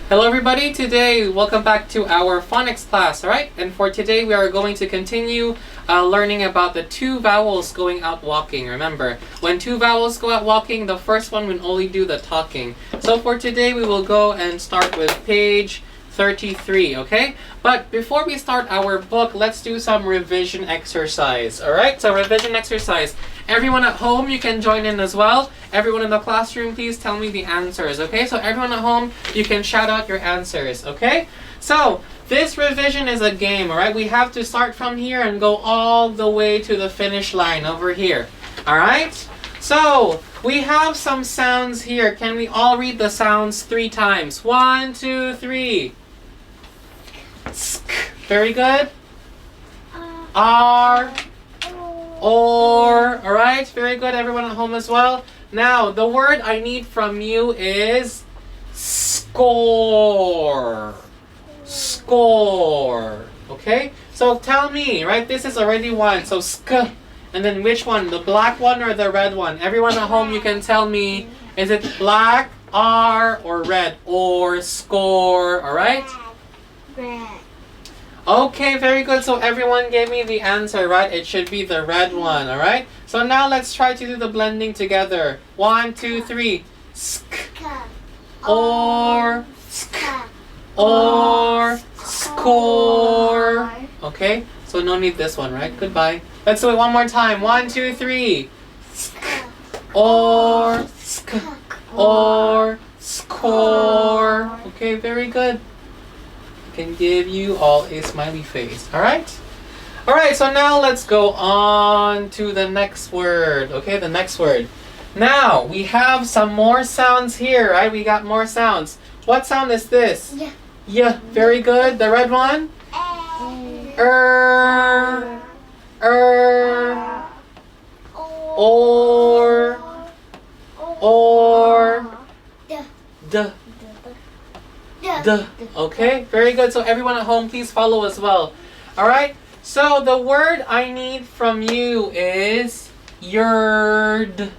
Hello everybody, today welcome back to our phonics class, alright? And for today we are going to continue learning about the two vowels going out walking. Remember, when two vowels go out walking, the first one will only do the talking. So for today we will go and start with page 33, okay? But before we start our book, let's do some revision exercise, alright? So revision exercise. Everyone at home, you can join in as well. Everyone in the classroom, please tell me the answers, okay? So everyone at home, you can shout out your answers, okay? So this revision is a game, alright? We have to start from here and go all the way to the finish line over here, alright? So we have some sounds here. Can we all read the sounds 3 times? 1, 2, 3. Sk. Very good. R. Or. Alright, very good. Everyone at home as well. Now, the word I need from you is score. Score. Okay? So tell me, right? This is already one. So sk. And then which one? The black one or the red one? Everyone at home, you can tell me, is it black, R, or red? Or score. Alright? Red. Okay, very good. So everyone gave me the answer, right? It should be the red one, alright? So now let's try to do the blending together. 1, 2, 3. Sk. Or. Sk. Or. Score. Okay? So no need this one, right? Goodbye. Let's do it one more time. 1, 2, 3. Sk. Or. Sk. Or. Score. Okay, very good. Can give you all a smiley face. Alright? Alright, so now let's go on to the next word. Okay, the next word. Now, we have some more sounds here, right? We got more sounds. What sound is this? Yeah. Yeah, very good. The red one? Or. D. Okay, very good. So everyone at home, please follow as well. Alright, so the word I need from you is yerd.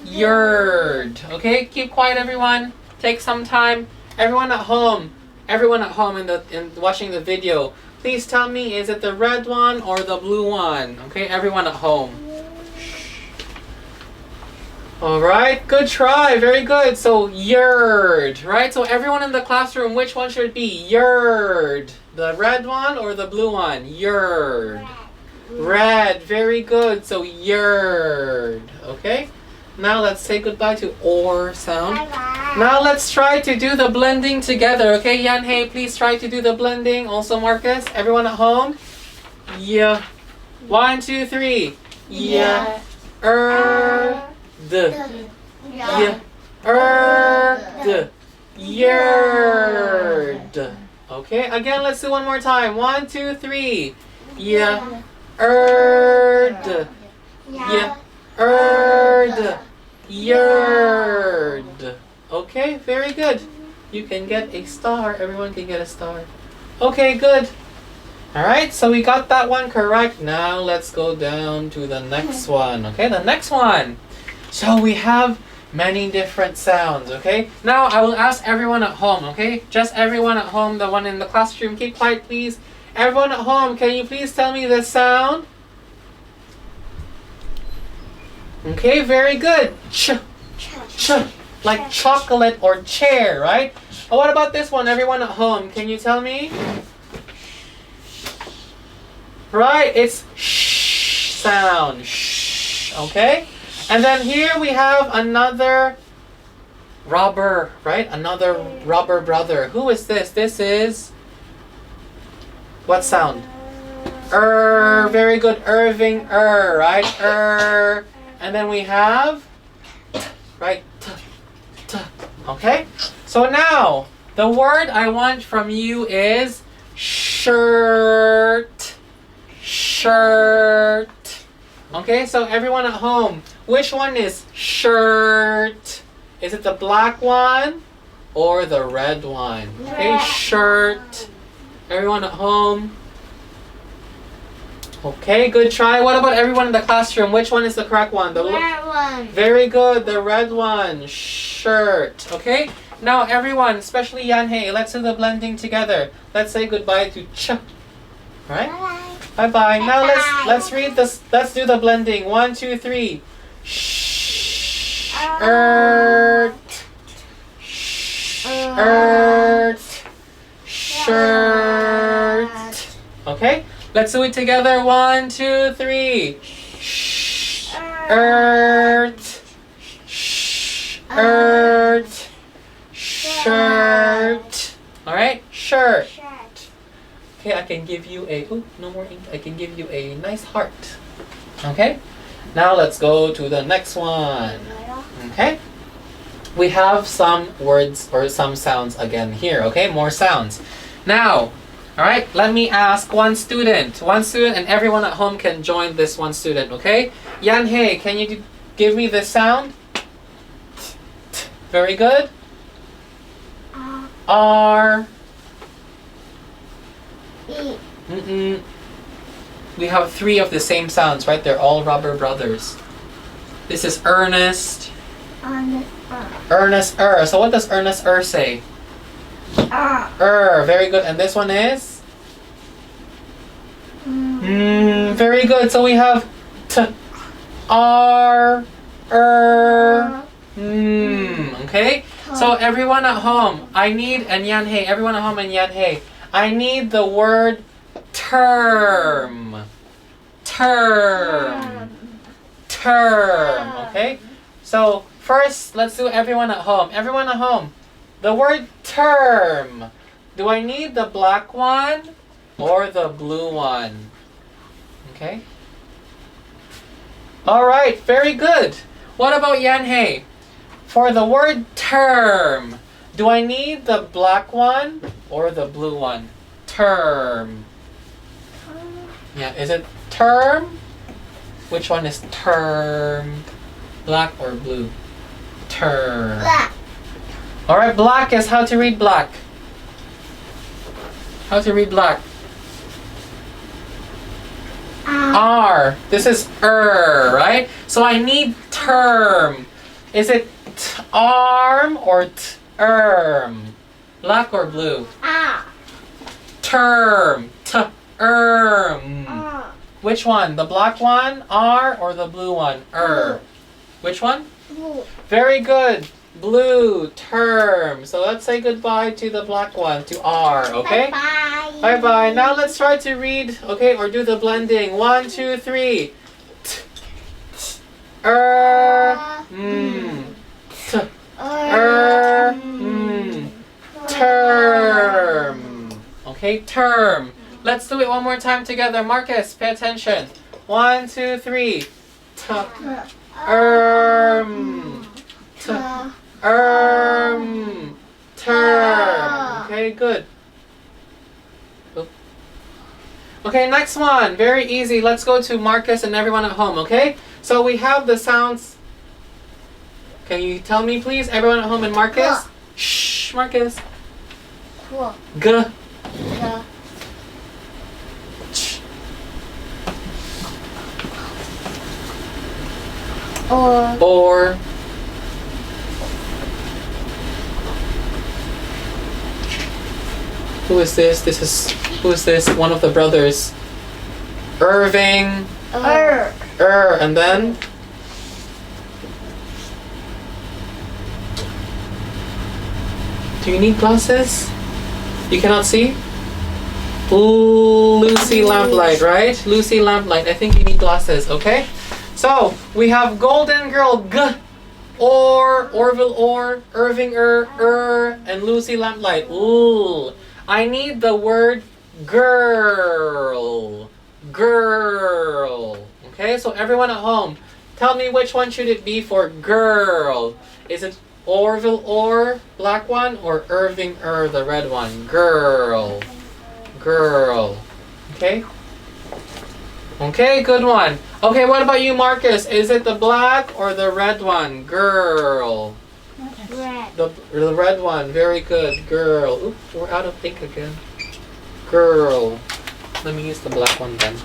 Yerd. Okay, keep quiet everyone. Take some time. Everyone at home in watching the video, please tell me, is it the red one or the blue one? Okay, everyone at home. Alright, good try, very good. So, yerd, right? So everyone in the classroom, which one should it be? Yerd. The red one or the blue one? Yerd. Red, very good. So, yerd. Okay? Now let's say goodbye to or sound. Bye-bye. Now let's try to do the blending together. Okay, Yan, hey, please try to do the blending. Also, Marcus, everyone at home? Yeah. 1, 2, 3. Yeah. D. Yeah. D. Yerd. Okay, again, let's do one more time. 1, 2, 3. Yeah. D. Yeah. D. Yerd. Okay, very good. You can get a star. Everyone can get a star. Okay, good. Alright, so we got that one correct. Now let's go down to the next one. Okay, the next one. So we have many different sounds, okay? Now I will ask everyone at home, okay? Just everyone at home, the one in the classroom, keep quiet please. Everyone at home, can you please tell me the sound? Okay, very good. Ch, ch, like chocolate or chair, right? Oh, what about this one, everyone at home? Can you tell me? Right, it's sh sound, sh, okay? And then here we have another rubber, right? Another rubber brother. Who is this? This is what sound? Very good. Irving, right? And then we have, right? T. Okay? So now, the word I want from you is shirt. Shirt. Okay, so everyone at home, which one is shirt? Is it the black one or the red one? Okay, shirt. Everyone at home. Okay, good try. What about everyone in the classroom? Which one is the correct one? The red one. Very good, the red one. Shirt. Okay, Now everyone, especially Yanhei, let's do the blending together. Let's say goodbye to ch. Alright? Bye bye. Now let's read this. Let's do the blending. 1, 2, 3. Shirt. Shirt. Shirt. Okay? Let's do it together. 1, 2, 3. Shirt. Shirt. Shirt. Alright? Shirt. Okay, I can give you a, no more ink. I can give you a nice heart. Okay? Now let's go to the next one. Okay? We have some words or some sounds again here. Okay? More sounds. Now, alright, let me ask one student. One student, and everyone at home can join this one student. Okay? Yanhei, can you give me the sound? Very good. R. We have 3 of the same sounds, right? They're all rubber brothers. This is Ernest. Ernest. So what does Ernest say? Very good. And this one is? Very good. So we have T, R, Okay? So everyone at home, and Yanhei, everyone at home and Yanhei, I need the word term. Term. Okay? So first, let's do everyone at home. Everyone at home, the word term. Do I need the black one or the blue one? Okay? Alright, very good. What about Yanhei? For the word term, do I need the black one or the blue one? Term. Yeah, is it term? Which one is term? Black or blue? Term. Black. Alright, black is how to read black. How to read black? R. This is right? So I need term. Is it arm or term? Black or blue? Term. Term. Which one? The black one, R, or the blue one, Which one? Blue. Very good. Blue, term. So let's say goodbye to the black one, to R, okay? Bye. Bye bye. Now let's try to read, okay, or do the blending. 1, 2, 3. Term. Okay, term. Let's do it one more time together. Marcus, pay attention. 1, 2, 3. Term. Okay, good. Okay, next one. Very easy. Let's go to Marcus and everyone at home, okay? So we have the sounds. Can you tell me, please, everyone at home and Marcus? Shh, Marcus. G. Ch. Or. Who is this? Who is this? One of the brothers. Irving. And then? Do you need glasses? You cannot see? Lucy Lamplight, right? Lucy Lamplight. I think you need glasses, okay? So, we have Golden Girl, G. Orville, Irving, and Lucy Lamplight. Ooh. I need the word girl. Girl. Okay, so everyone at home, tell me which one should it be for girl. Is it Orville, black one, or Irving, the red one? Girl. Girl. Okay? Okay, good one. Okay, what about you, Marcus? Is it the black or the red one? Girl. Red. The red one. Very good. Girl. Oops, we're out of ink again. Girl. Let me use the black one then.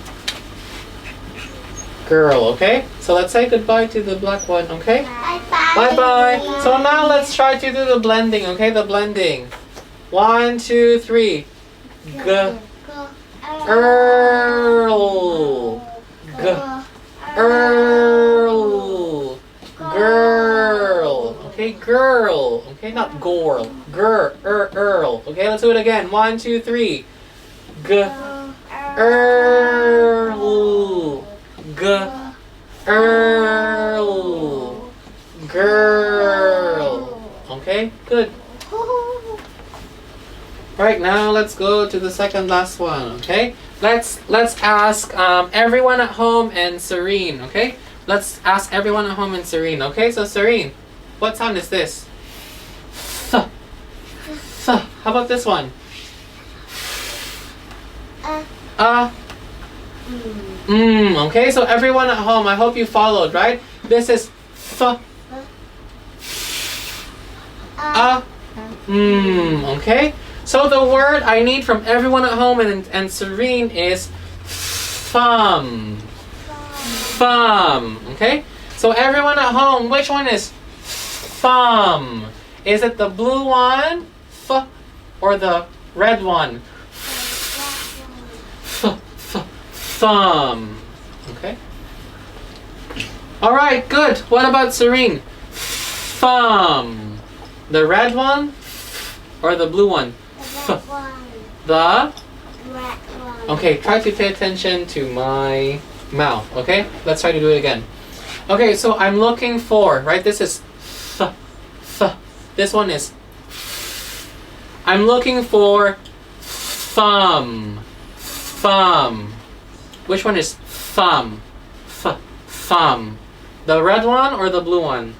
Girl, okay? So let's say goodbye to the black one, okay? Bye bye. Bye-bye. So now let's try to do the blending, okay? The blending. 1, 2, 3. G. Earl. G. Earl. Girl. Okay, girl. Okay, not girl. Earl. Okay, let's do it again. 1, 2, 3. G. Earl. G. Earl. Girl. Okay, good. Right now, let's go to the second last one. Okay, let's ask everyone at home and Serene. Okay, let's ask everyone at home and Serene. Okay, so Serene, what sound is this? Th. Th. How about this one? Okay, so everyone at home, I hope you followed, right? This is th. Okay. So the word I need from everyone at home and Serene is thumb. Thumb. Okay? So everyone at home, which one is thumb? Is it the blue one, th, or the red one? Thumb. Okay? Alright, good. What about Serene? Thumb. The red one or the blue one? The red one. Okay, try to pay attention to my mouth, okay? Let's try to do it again. Okay, so I'm looking for, right? This is th, th. This one is I'm looking for thumb. Thumb. Which one is thumb? Th, thumb. The red one or the blue one?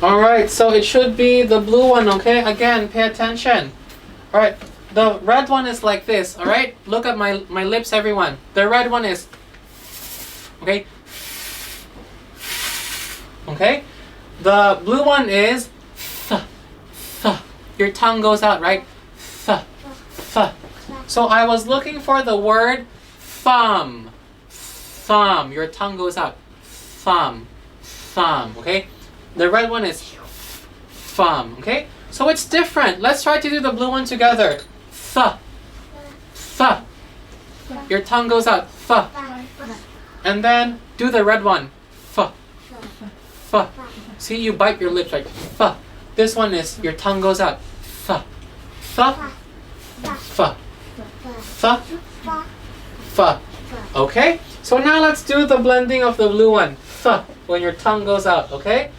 Alright, so it should be the blue one, okay? Again, pay attention. Alright, the red one is like this, alright? Look at my lips, everyone. The red one is, okay? Okay? The blue one is, th, th. Your tongue goes out, right? Th, th. So I was looking for the word thumb. Thumb. Your tongue goes out. Thumb. Thumb, okay? The red one is thumb, okay? So it's different. Let's try to do the blue one together. Th. Th. Your tongue goes out. Th. And then do the red one. Th. Th. See, you bite your lips like th. This one is your tongue goes out. Th. Th. Th. Th. Th. Okay? So now let's do the blending of the blue one. Th. When your tongue goes out, okay?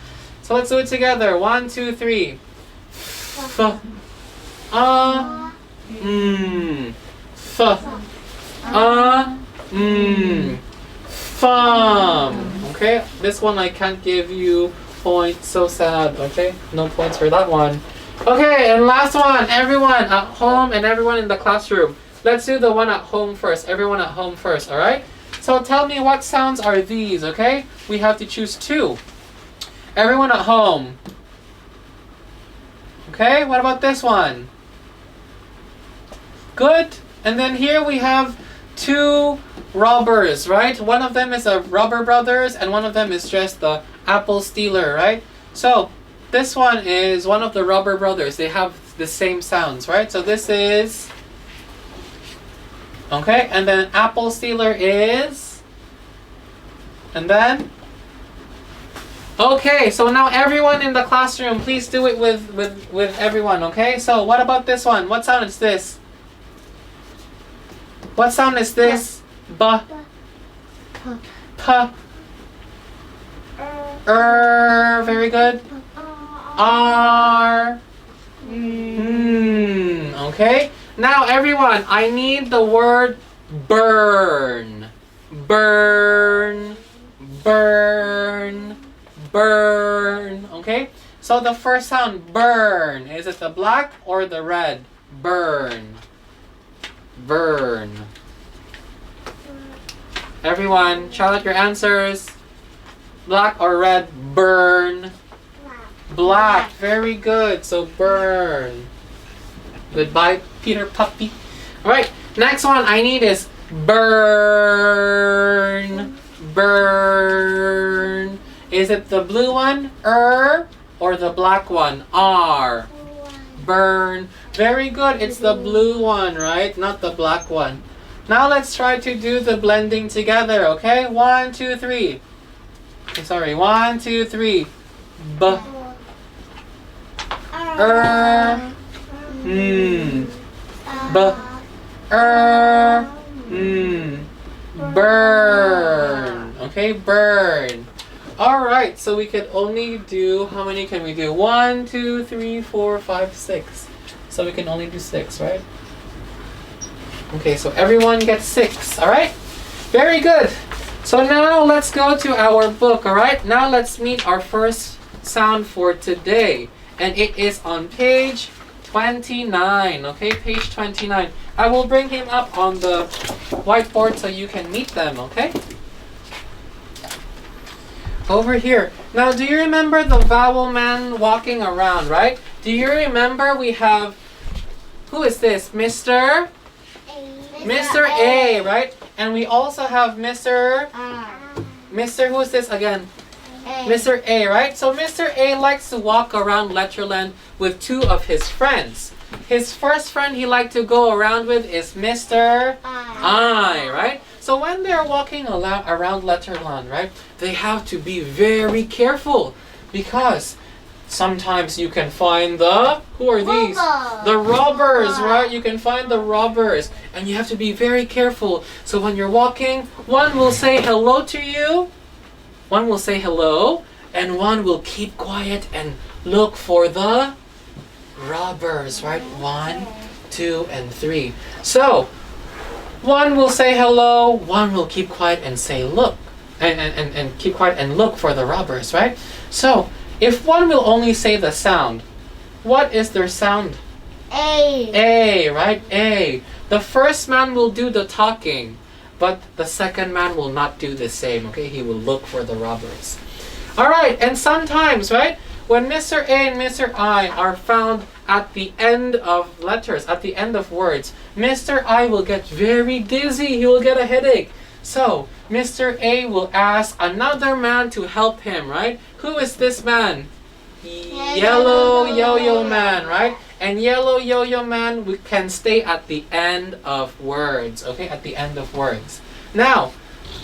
So let's do it together. 1, 2, 3. Th. Th. Thumb. Okay? This one I can't give you points. So sad. Okay? No points for that one. Okay, and last one. Everyone at home and everyone in the classroom. Let's do the one at home first. Everyone at home first, alright? So tell me what sounds are these, okay? We have to choose 2. Everyone at home. Okay, what about this one? Good. And then here we have 2 robbers, right? One of them is a Robber Brothers and one of them is just the Apple Stealer, right? So this one is one of the Robber Brothers. They have the same sounds, right? So this is... Okay, and then Apple Stealer is... And then... Okay, so now everyone in the classroom, please do it with everyone, okay? So what about this one? What sound is this? What sound is this? B. P. Very good. R. Okay. Now everyone, I need the word burn. Burn. Burn. Burn. Okay? So the first sound, burn. Is it the black or the red? Burn. Burn. Everyone, shout out your answers. Black or red? Burn. Black. Very good. So burn. Goodbye, Peter Puppy. Alright, next one I need is burn. Burn. Is it the blue one? Or the black one? R. Burn. Very good. It's the blue one, right? Not the black one. Now let's try to do the blending together, okay? 1, 2, 3. I'm sorry. 1, 2, 3. B. B. Burn. Okay, burn. Alright, so we could only do, how many can we do? 1, 2, 3, 4, 5, 6. So we can only do 6, right? Okay, so everyone gets 6, alright? Very good. So now let's go to our book, alright? Now let's meet our first sound for today. And it is on page 29, okay? Page 29. I will bring him up on the whiteboard so you can meet them, okay? Over here. Now, do you remember the vowel man walking around, right? Do you remember we have, who is this? Mr. Mr. A, right? And we also have Mr. Mr. Who is this again? Mr. A, right? So Mr. A likes to walk around Letterland with two of his friends. His first friend he liked to go around with is Mr. I, right? So when they're walking around Letterland, right, they have to be very careful because sometimes you can find the, who are these? The robbers, right? You can find the robbers and you have to be very careful. So when you're walking, one will say hello to you, one will say hello, and one will keep quiet and look for the robbers, right? 1, 2, and 3. So one will say hello, one will keep quiet and say look, and keep quiet and look for the robbers, right? So if one will only say the sound, what is their sound? A. A, right? A. The first man will do the talking, but the second man will not do the same, okay? He will look for the robbers. Alright, and sometimes, right, when Mr. A and Mr. I are found at the end of letters, at the end of words, Mr. I will get very dizzy. He will get a headache. So, Mr. A will ask another man to help him, right? Who is this man? Yellow Yo-Yo Man, right? And Yellow Yo-Yo Man we can stay at the end of words, okay? At the end of words. Now,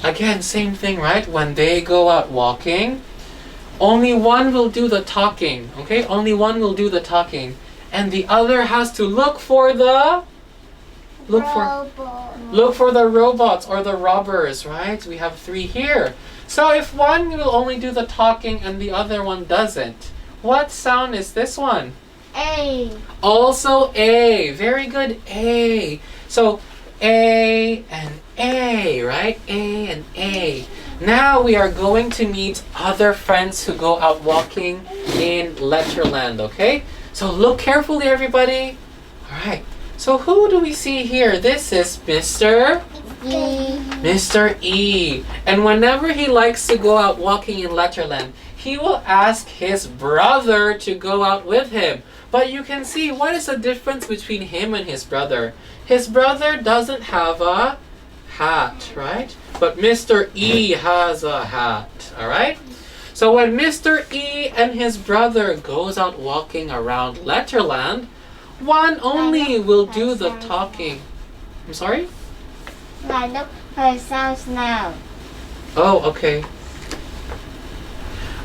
again, same thing, right? When they go out walking, only one will do the talking, okay? Only one will do the talking. And the other has to look for the... Look for the robots or the robbers, right? We have 3 here. So if one will only do the talking and the other one doesn't, what sound is this one? A. Also A. Very good. A. So A and A, right? A and A. Now we are going to meet other friends who go out walking in Letterland, okay? So look carefully, everybody. All right. So who do we see here? This is Mr. E. Mr. E. And whenever he likes to go out walking in Letterland, he will ask his brother to go out with him. But you can see, what is the difference between him and his brother? His brother doesn't have a hat, right? But Mr. E has a hat, all right? So when Mr. E and his brother goes out walking around Letterland, one only will do the talking. I'm sorry? Like look her sounds now. Oh, okay.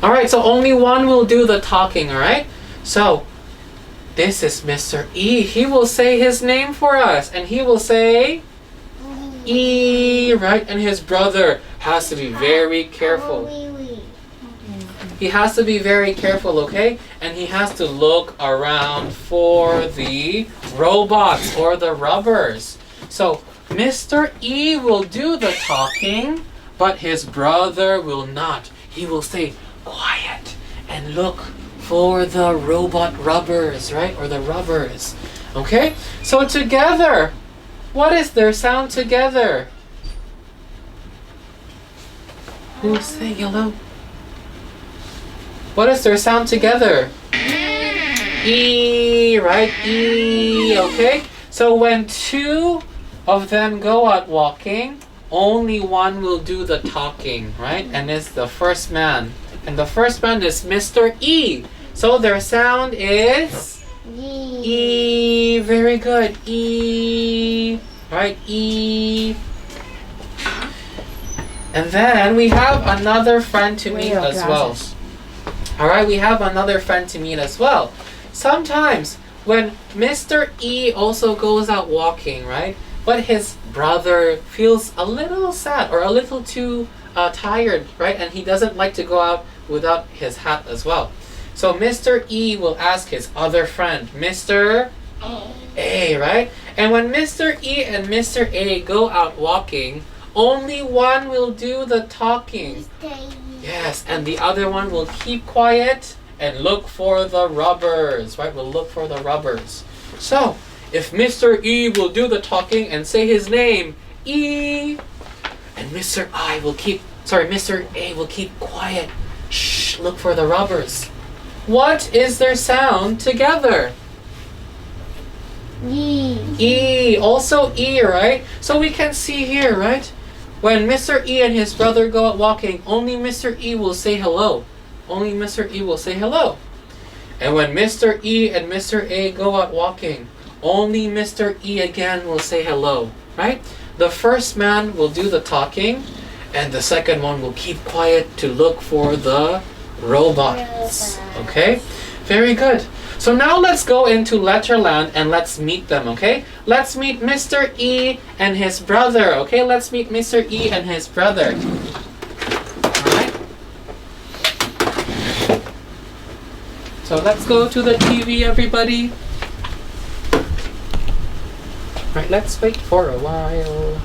Alright, so only one will do the talking, alright? So, this is Mr. E. He will say his name for us, and he will say E, right? And his brother has to be very careful. He has to be very careful, okay? And he has to look around for the robots or the robbers. So, Mr. E will do the talking, but his brother will not. He will stay quiet and look for the robot robbers, right? Or the robbers. Okay? So together, what is their sound together? Who's saying yellow? What is their sound together? E, right? E, okay? So when 2 of them go out walking, only one will do the talking, right? And it's the first man. And the first man is Mr. E. So their sound is E. Very good. E. Right? E. And then we have another friend to meet as well. Alright, we have another friend to meet as well. Sometimes when Mr. E also goes out walking, right? But his brother feels a little sad or a little too tired, right? And he doesn't like to go out without his hat as well. So Mr. E will ask his other friend, Mr. A, right? And when Mr. E and Mr. A go out walking, only one will do the talking. Yes, and the other one will keep quiet and look for the rubbers, right? We'll look for the rubbers. So, if Mr. E will do the talking and say his name, E, and Mr. A will keep quiet. Shh, look for the rubbers. What is their sound together? E. E, also E, right? So we can see here, right? When Mr. E and his brother go out walking, only Mr. E will say hello. Only Mr. E will say hello. And when Mr. E and Mr. A go out walking, only Mr. E again will say hello, right? The first man will do the talking, and the second one will keep quiet to look for the robots. Okay? Very good. So now let's go into Letterland and let's meet them, okay? Let's meet Mr. E and his brother, okay? Let's meet Mr. E and his brother. Alright? So let's go to the TV, everybody. Right, let's wait for a while.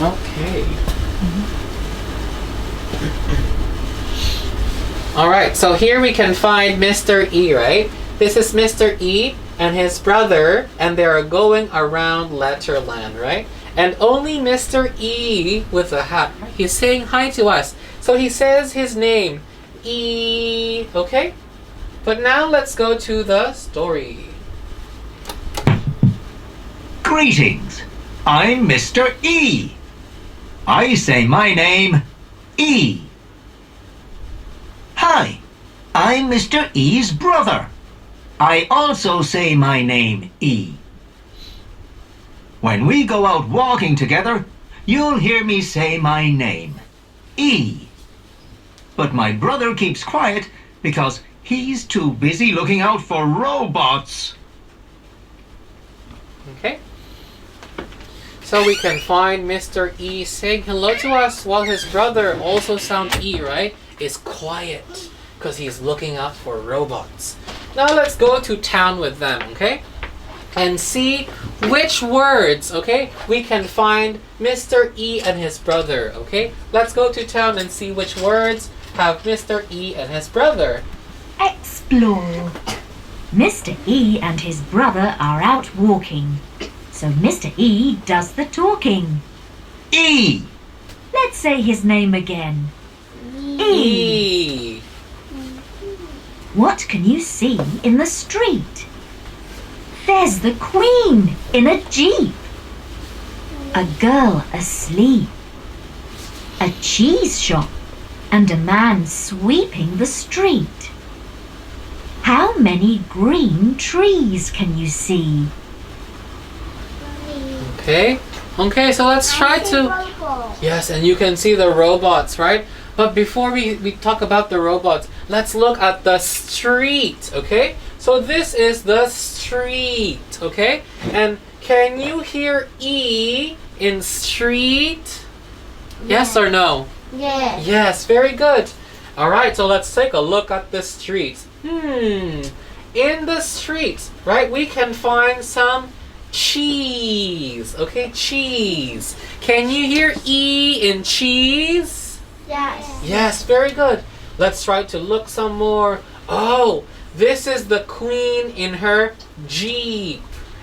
Okay. Alright, so here we can find Mr. E, right? This is Mr. E and his brother, and they are going around Letterland, right? And only Mr. E with a hat, he's saying hi to us. So he says his name, E, okay? But now let's go to the story. Greetings, I'm Mr. E. I say my name, E. Hi, I'm Mr. E's brother. I also say my name, E. When we go out walking together, you'll hear me say my name, E. But my brother keeps quiet because he's too busy looking out for robots. Okay? So we can find Mr. E saying hello to us while his brother, also sounds E, right? Is quiet because he's looking out for robots. Now let's go to town with them, okay? And see which words, okay, we can find Mr. E and his brother, okay? Let's go to town and see which words have Mr. E and his brother. Explore. Mr. E and his brother are out walking. So Mr. E does the talking. E. Let's say his name again. E. E. What can you see in the street? There's the Queen in a jeep. A girl asleep. A cheese shop and a man sweeping the street. How many green trees can you see? Okay? Okay, so let's try to... Yes, and you can see the robots, right? But before we talk about the robots, let's look at the street, okay? So this is the street, okay? And can you hear E in street? Yes or no? Yes. Yes, very good. Alright, so let's take a look at the streets. In the streets, right, we can find some cheese, okay? Cheese. Can you hear E in cheese? Yes. Yes, very good. Let's try to look some more. Oh, this is the Queen in her Jeep.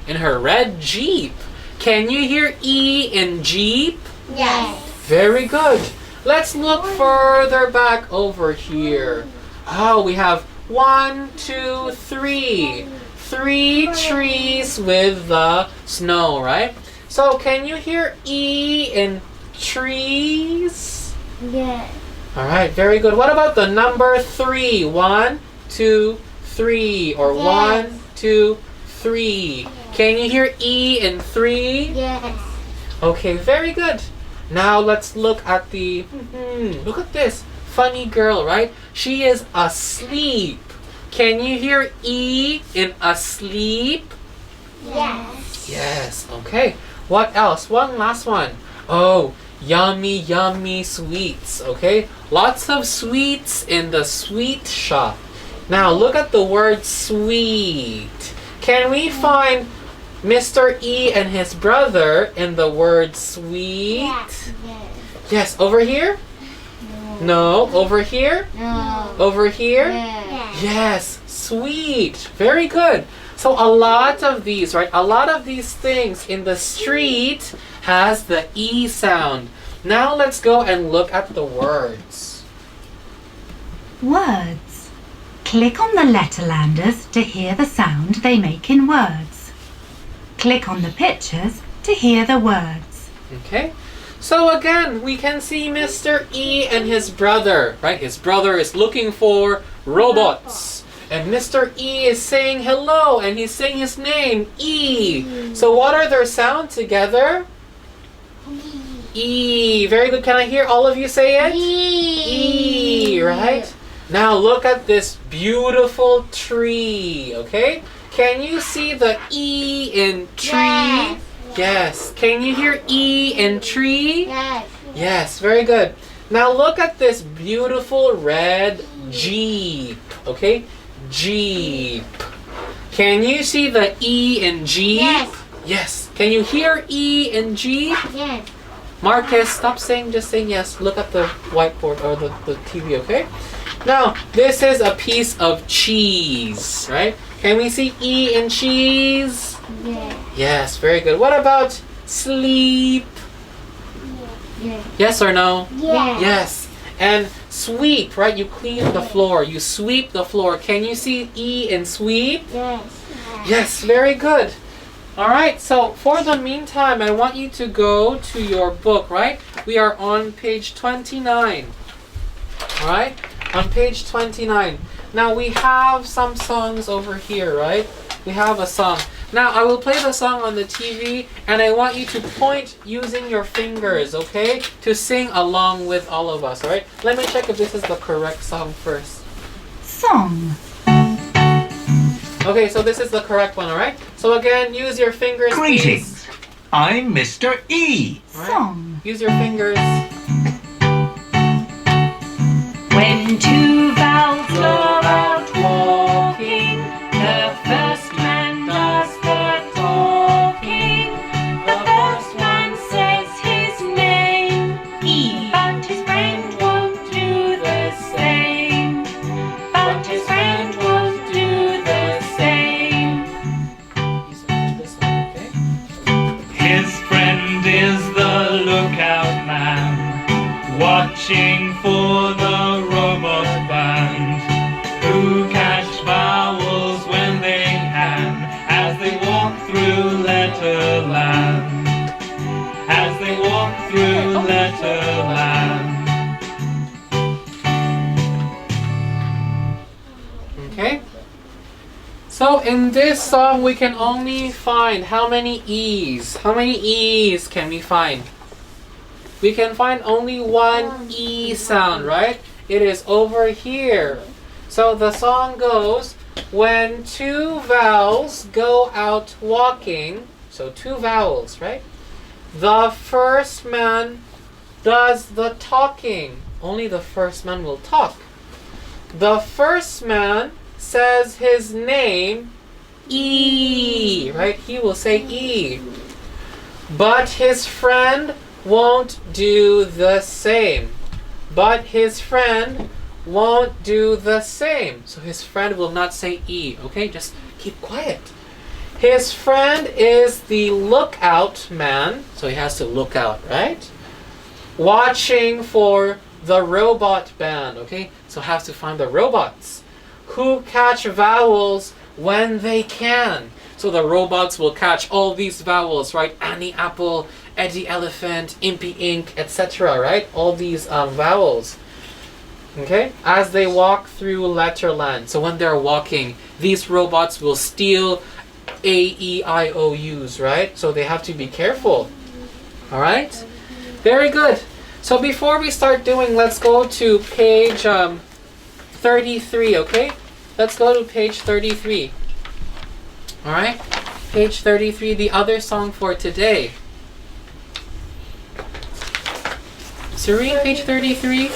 In her red Jeep. Can you hear E in Jeep? Yes. Very good. Let's look further back over here. Oh, we have 1, 2, 3. 3 trees with the snow, right? So can you hear E in trees? Yes. Alright, very good. What about the number 3? 1, 2, 3. Or Yes. 1, 2, 3. Can you hear E in 3? Yes. Okay, very good. Now let's look at the... look at this. Funny girl, right? She is asleep. Can you hear E in asleep? Yes. Yes, okay. What else? One last one. Oh, yummy, yummy sweets, okay? Lots of sweets in the sweet shop. Now look at the word sweet. Can we find Mr. E and his brother in the word sweet? Yes. Yes, over here? No, over here? No. Over here? Yes. Yes, sweet. Very good. So a lot of these, right? A lot of these things in the street has the E sound. Now let's go and look at the words. Words. Click on the letterlanders to hear the sound they make in words. Click on the pictures to hear the words. Okay? So again, we can see Mr. E and his brother, right? His brother is looking for robots. And Mr. E is saying hello and he's saying his name, E. So what are their sounds together? E. Very good. Can I hear all of you say it? E, right? Now look at this beautiful tree, okay? Can you see the E in tree? Yes. Yes. Can you hear E in tree? Yes. Yes, very good. Now look at this beautiful red Jeep, okay? Jeep. Can you see the E in Jeep? Yes. Yes. Can you hear E in Jeep? Yes. Marcus, stop saying, just saying yes. Look at the whiteboard or the TV, okay? Now, this is a piece of cheese, right? Can we see E in cheese? Yes. Yes, very good. What about sleep? Yes. Yes or no? Yes. Yes. And sweep, right? You clean the floor. You sweep the floor. Can you see E in sweep? Yes. Yes, very good. All right, so for the meantime, I want you to go to your book, right? We are on page 29. All right? On page 29. Now, we have some songs over here, right? We have a song. Now, I will play the song on the TV, and I want you to point using your fingers, okay? To sing along with all of us, all right? Let me check if this is the correct song first. Song. Okay, so this is the correct one, all right? So again, use your fingers, Greetings. please. I'm Mr. E. All right? Song. Use your fingers. When two valves go out walking, the first man does the talking. The first one says his name, E, but his friend won't do the same. But his friend won't do the same. This one, okay? His friend is the lookout man, watching for the robot band, who catch vowels when they can, as they walk through Letterland. As they walk through Letterland. Okay. So in this song, we can only find how many E's? How many E's can we find? We can find only one E sound, right? It is over here. So the song goes, when two vowels go out walking, so two vowels, right? The first man does the talking. Only the first man will talk. The first man says his name, E, right? He will say E. But his friend won't do the same. But his friend won't do the same. So his friend will not say E, okay? Just keep quiet. His friend is the lookout man, so he has to look out, right? Watching for the robot band, okay? So has to find the robots who catch vowels when they can. So the robots will catch all these vowels, right? Annie apple, Eddie elephant, Impy ink, etc., right? All these vowels. Okay? As they walk through Letterland. So when they're walking, these robots will steal A-E-I-O-U's, right? So they have to be careful. Alright? Very good. So before we start doing, let's go to page 33, okay? Let's go to page 33. Alright? Page 33, the other song for today. Serene, page 33.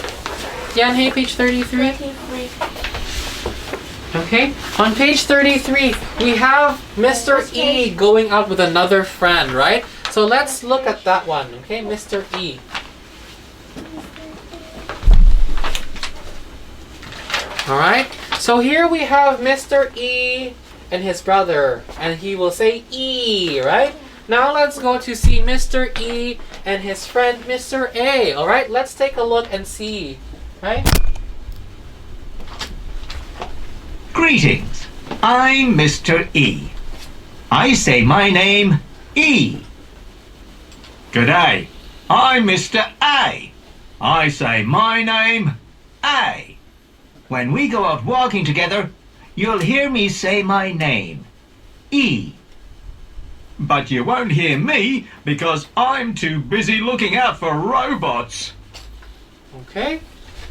Yanhei, page 33. 33. Okay, on page 33, we have Mr. E going out with another friend, right? So let's look at that one, okay? Mr. E. Alright, so here we have Mr. E and his brother, and he will say E, right? Now let's go to see Mr. E and his friend Mr. A, alright? Let's take a look and see, right? Greetings. I'm Mr. E. I say my name, E. G'day. I'm Mr. A. I say my name, A. When we go out walking together, you'll hear me say my name, E. But you won't hear me because I'm too busy looking out for robots. Okay,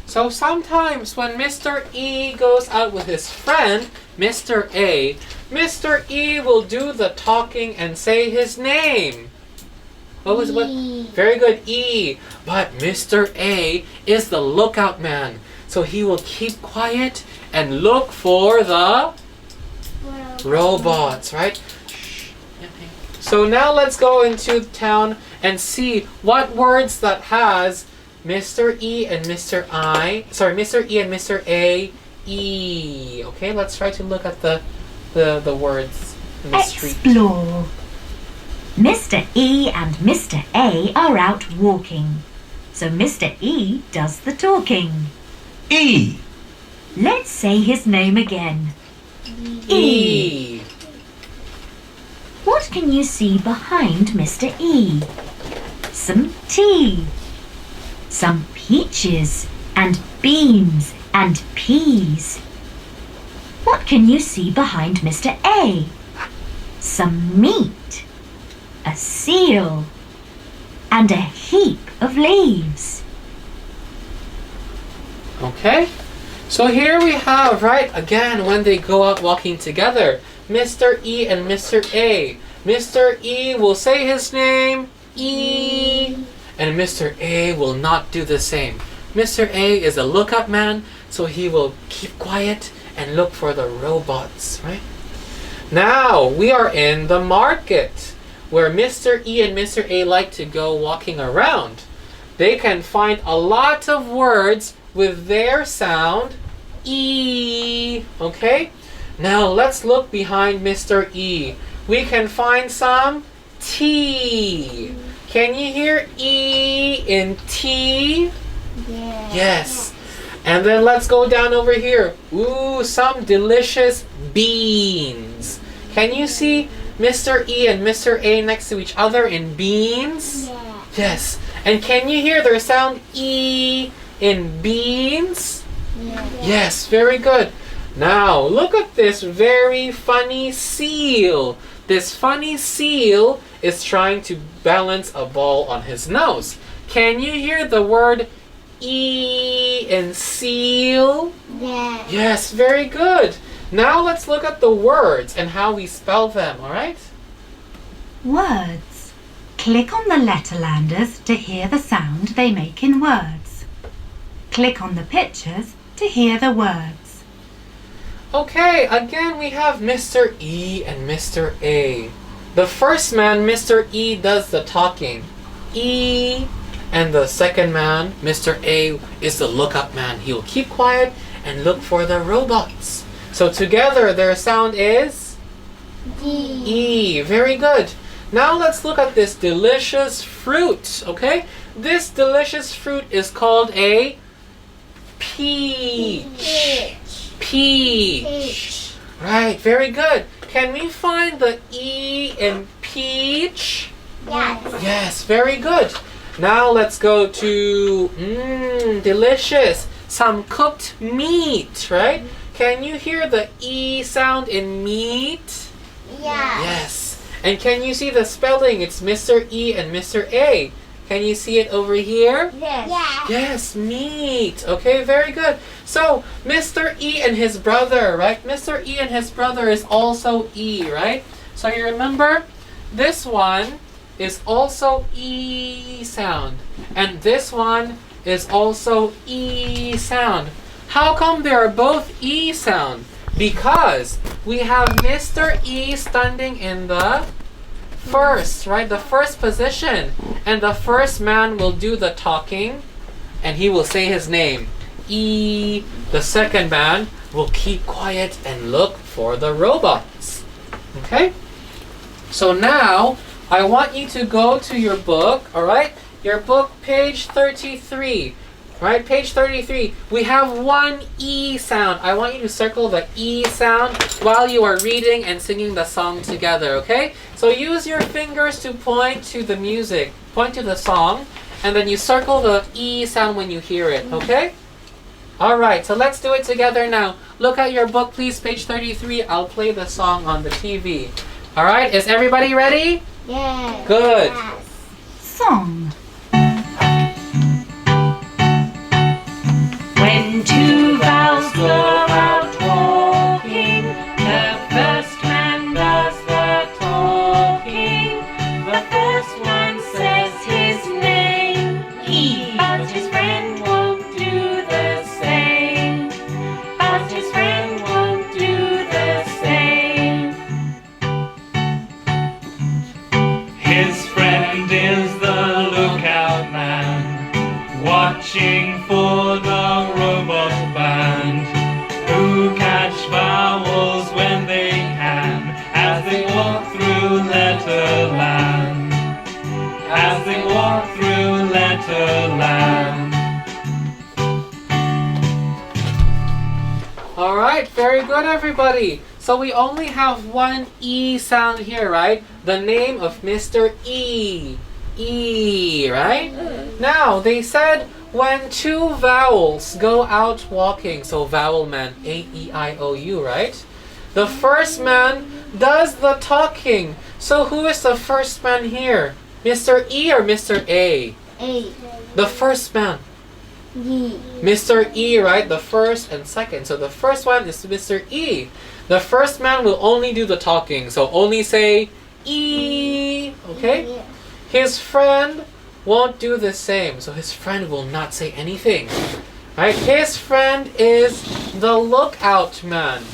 so sometimes when Mr. E goes out with his friend, Mr. A, Mr. E will do the talking and say his name. What was what? E. Very good, E. But Mr. A is the lookout man, so he will keep quiet and look for the robots, right? So now let's go into town and see what words that has Mr. E and Mr. Mr. E and Mr. A, E. Okay, let's try to look at the words in the street. Explore. Mr. E and Mr. A are out walking. So Mr. E does the talking. E. Let's say his name again. E. What can you see behind Mr. E? Some tea, some peaches and beans and peas. What can you see behind Mr. A? Some meat, a seal, and a heap of leaves. Okay, so here we have, right, again, when they go out walking together, Mr. E and Mr. A. Mr. E will say his name, E, and Mr. A will not do the same. Mr. A is a lookout man, so he will keep quiet and look for the robots, right? Now, we are in the market, where Mr. E and Mr. A like to go walking around. They can find a lot of words with their sound, E, okay? Now, let's look behind Mr. E. We can find some T. Can you hear E in T? Yeah. Yes. And then let's go down over here. Ooh, some delicious beans. Can you see Mr. E and Mr. A next to each other in beans? Yeah. Yes. And can you hear their sound E in beans? Yeah. Yes, very good. Now, look at this very funny seal. This funny seal is trying to balance a ball on his nose. Can you hear the word E in seal? Yeah. Yes, very good. Now let's look at the words and how we spell them, alright? Words. Click on the letterlanders to hear the sound they make in words. Click on the pictures to hear the words. Okay, again we have Mr. E and Mr. A. The first man, Mr. E, does the talking. E. And the second man, Mr. A, is the lookup man. He will keep quiet and look for the robots. So together their sound is D. E. Very good. Now let's look at this delicious fruit, okay? This delicious fruit is called a peach. Peach. Right, very good. Can we find the E in peach? Yes. Yes, very good. Now let's go to, delicious. Some cooked meat, right? Can you hear the E sound in meat? Yes. Yes. And can you see the spelling? It's Mr. E and Mr. A. Can you see it over here? Yes. Yes, meat. Okay, very good. So, Mr. E and his brother, right? Mr. E and his brother is also E, right? So you remember, this one is also E sound. And this one is also E sound. How come they are both E sound? Because we have Mr. E standing in the first, right? The first position. And the first man will do the talking and he will say his name. E. The second man will keep quiet and look for the robots. Okay? So now I want you to go to your book, all right? Your book, page 33. Right, page 33. We have one E sound. I want you to circle the E sound while you are reading and singing the song together, okay? So use your fingers to point to the music, point to the song, and then you circle the E sound when you hear it, okay? All right, so let's do it together now. Look at your book, please, page 33. I'll play the song on the TV. All right, is everybody ready? Yes. Good. Yes. Song. When two vowels go out walking, the first man does the talking. The first one says his name, E, but his friend won't do the same. But his friend won't do the same. His friend is the lookout man, watching for the robot band, who catch vowels when they can, as they walk through Letterland. As they walk through Letterland. All right, very good, everybody. So we only have one E sound here, right? The name of Mr. E. E, right? Now, they said when two vowels go out walking, so vowel man, A-E-I-O-U, right? The first man does the talking. So who is the first man here? Mr. E or Mr. A? A. The first man. D. Mr. E, right? The first and second. So the first one is Mr. E. The first man will only do the talking. So only say E. Okay? His friend won't do the same. So his friend will not say anything. Right? His friend is the lookout man,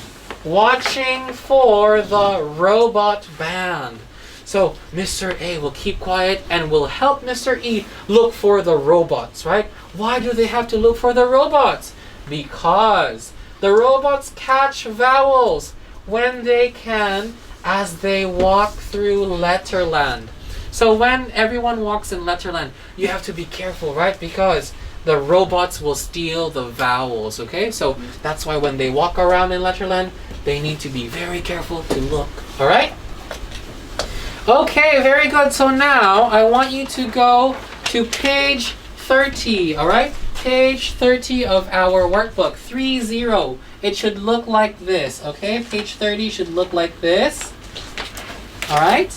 watching for the robot band. So Mr. A will keep quiet and will help Mr. E look for the robots, right? Why do they have to look for the robots? Because the robots catch vowels when they can as they walk through Letterland. So when everyone walks in Letterland, you have to be careful, right? Because the robots will steal the vowels, okay? So that's why when they walk around in Letterland, they need to be very careful to look, all right? Okay, very good. So now I want you to go to page 30, all right? Page 30 of our workbook, 30. It should look like this, okay? Page 30 should look like this, all right?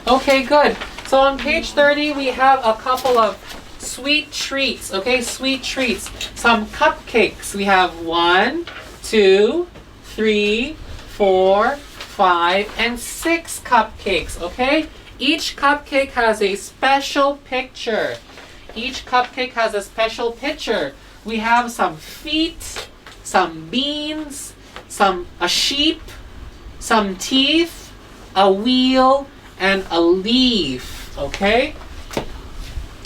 Okay, good. So on page 30, we have a couple of sweet treats, okay? Sweet treats. Some cupcakes. We have 1, 2, 3, 4, 5, and 6 cupcakes, okay? Each cupcake has a special picture. Each cupcake has a special picture. We have some feet, some beans, a sheep, some teeth, a wheel, and a leaf, okay?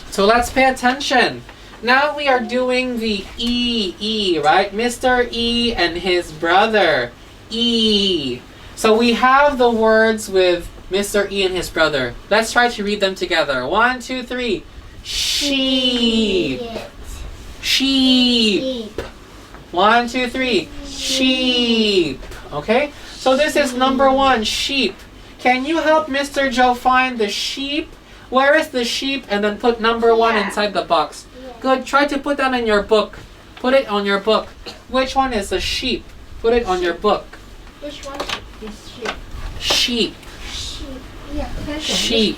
So let's pay attention. Now we are doing the E, right? Mr. E and his brother, E. So we have the words with Mr. E and his brother. Let's try to read them together. 1, 2, 3. Sheep. Sheep. 1, 2, 3. Sheep. Okay? So this is number 1, sheep. Can you help Mr. Joe find the sheep? Where is the sheep? And then put number 1 inside the box. Good. Try to put that in your book. Put it on your book. Which one is the sheep? Put it on your book. Which one is sheep? Sheep. Sheep. Yeah. Sheep.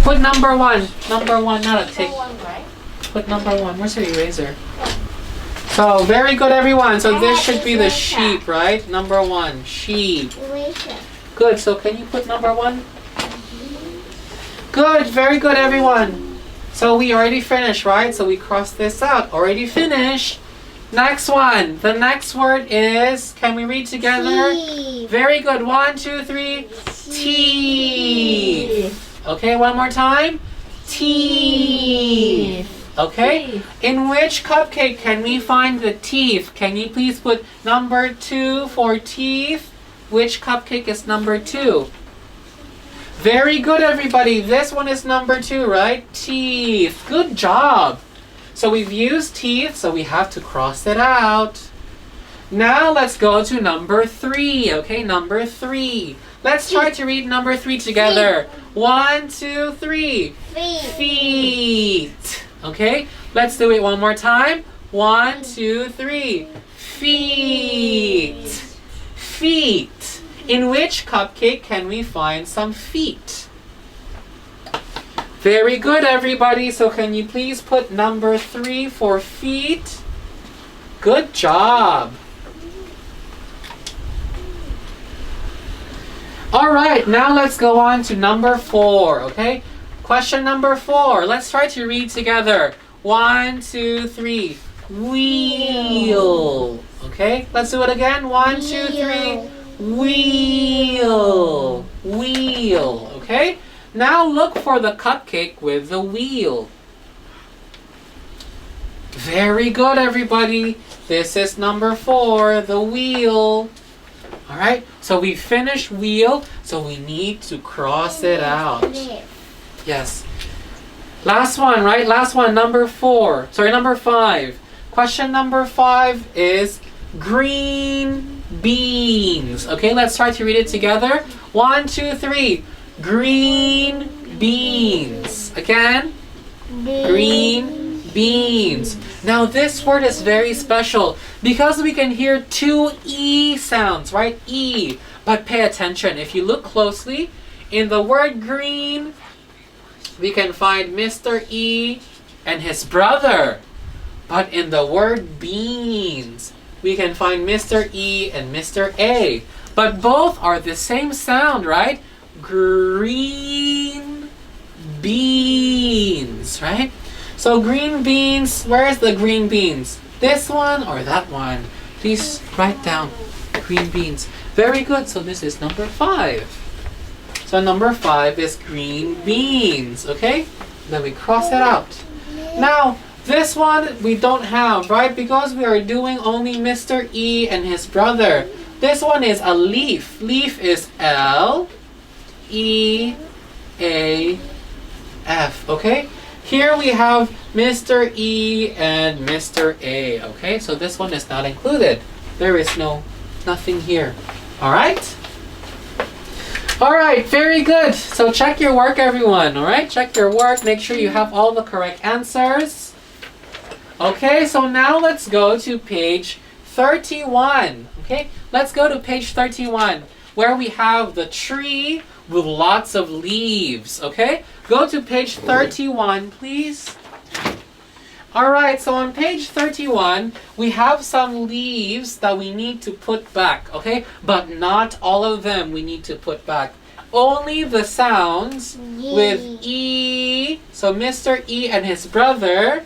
Put number 1. Number 1, not a tick. One, right? Put number 1. Where's your eraser? So, very good, everyone. So, this should be the sheep, right? Number 1, sheep. Eraser. Good. So, can you put number 1? Good. Very good, everyone. So, we already finished, right? So, we crossed this out. Already finished. Next one. The next word is, can we read together? Teeth. Very good. 1, 2, 3. Teeth. Okay, one more time. Teeth. Okay. In which cupcake can we find the teeth? Can you please put number 2 for teeth? Which cupcake is number 2? Very good, everybody. This one is number 2, right? Teeth. Good job. So we've used teeth, so we have to cross it out. Now let's go to number 3. Okay, number 3. Let's try to read number 3 together. 1, 2, 3. Feet. Feet. Okay, let's do it one more time. 1, 2, 3. Feet. Feet. In which cupcake can we find some feet? Very good, everybody. So can you please put number 3 for feet? Good job. All right, now let's go on to number 4, okay? Question number 4. Let's try to read together. 1, 2, 3. Wheel. Okay, let's do it again. 1, 2, 3. Wheel. Wheel. Okay? Now look for the cupcake with the wheel. Very good, everybody. This is number 4, the wheel. All right, so we finished wheel, so we need to cross it out. Yes. Last one, right? Last one, number 4. Sorry, number 5. Question number 5 is green beans. Okay, let's try to read it together. 1, 2, 3. Green beans. Again. Green beans. Now this word is very special because we can hear 2 E sounds, right? E. But pay attention. If you look closely, in the word green, we can find Mr. E and his brother. But in the word beans, we can find Mr. E and Mr. A. But both are the same sound, right? Green beans, right? So green beans, where is the green beans? This one or that one? Please write down green beans. Very good, so this is number 5. So number 5 is green beans, okay? Then we cross it out. Now, this one we don't have, right? Because we are doing only Mr. E and his brother. This one is a leaf. Leaf is L-E-A-F, okay? Here we have Mr. E and Mr. A, okay? So this one is not included. There is nothing here. All right? All right, very good. So check your work, everyone, all right? Check your work. Make sure you have all the correct answers. Okay, so now let's go to page 31, okay? Let's go to page 31, where we have the tree with lots of leaves, okay? Go to page 31, please. All right, so on page 31, we have some leaves that we need to put back, okay? But not all of them we need to put back. Only the sounds with E, so Mr. E and his brother,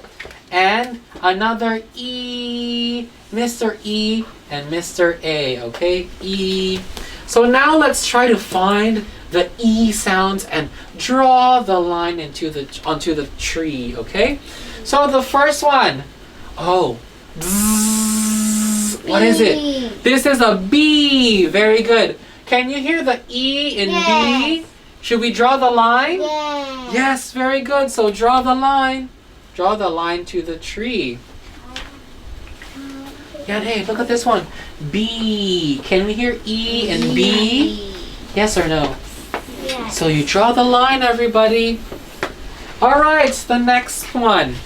and another E, Mr. E and Mr. A, okay? E. So now let's try to find the E sounds and draw the line onto the tree, okay? So the first one, bzzz, what is it? This is a B, very good. Can you hear the E in B? Should we draw the line? Yes. Yes, very good. So draw the line. Draw the line to the tree. Yeah, hey, look at this one. B. Can we hear E and B? Yes or no? Yes. So you draw the line, everybody. All right, the next one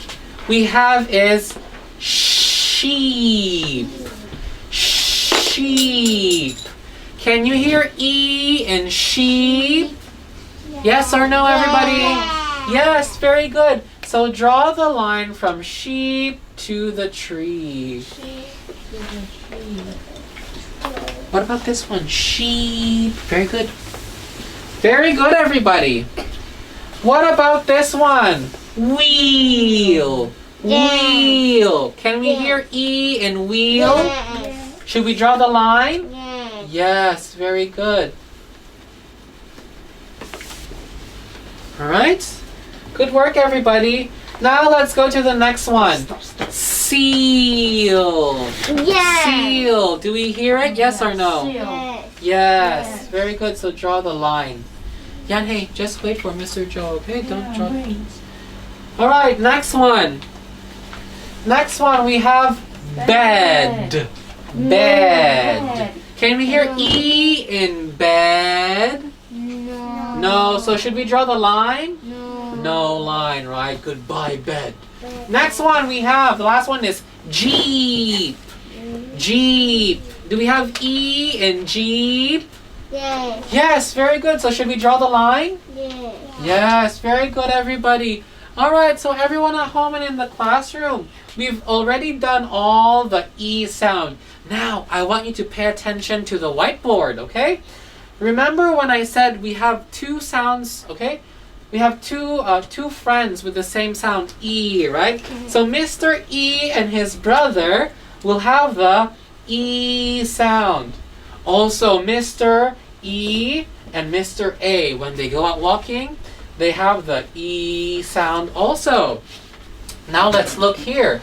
we have is sheep. Sheep. Can you hear E in sheep? Yes or no, everybody? Yes, very good. So draw the line from sheep to the tree. What about this one? Sheep. Very good. Very good, everybody. What about this one? Wheel. Wheel. Can we hear E in wheel? Yes. Should we draw the line? Yes. Yes, very good. All right. Good work, everybody. Now let's go to the next one. Seal. Yes. Seal. Do we hear it? Yes or no? Yes. Yes. Very good. So draw the line. Yan, hey, just wait for Mr. Joe, okay? Don't draw. All right, next one. Next one we have bed. Bed. Can we hear E in bed? No. No. So should we draw the line? No. No line, right? Goodbye, bed. Next one we have, the last one is Jeep. Jeep. Do we have E in Jeep? Yes. Yes, very good. So should we draw the line? Yes. Yes, very good, everybody. All right, so everyone at home and in the classroom, we've already done all the E sound. Now, I want you to pay attention to the whiteboard, okay? Remember when I said we have two sounds, okay? We have two friends with the same sound, E, right? So Mr. E and his brother will have the E sound. Also, Mr. E and Mr. A, when they go out walking, they have the E sound also. Now let's look here.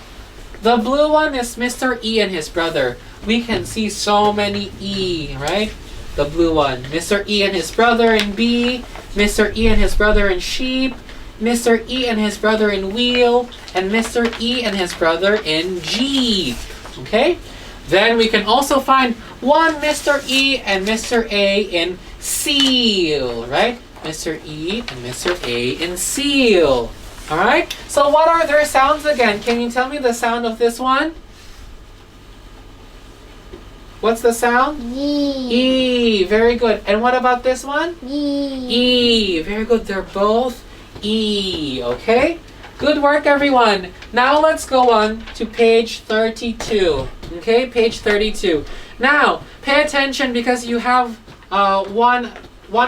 The blue one is Mr. E and his brother. We can see so many E, right? The blue one. Mr. E and his brother in B, Mr. E and his brother in sheep, Mr. E and his brother in wheel, and Mr. E and his brother in Jeep. Okay? Then we can also find one Mr. E and Mr. A in seal, right? Mr. E and Mr. A in seal. All right? So what are their sounds again? Can you tell me the sound of this one? What's the sound? E. E. Very good. And what about this one? E. E. Very good. They're both E. Okay? Good work, everyone. Now let's go on to page 32. Okay, page 32. Now, pay attention because you have one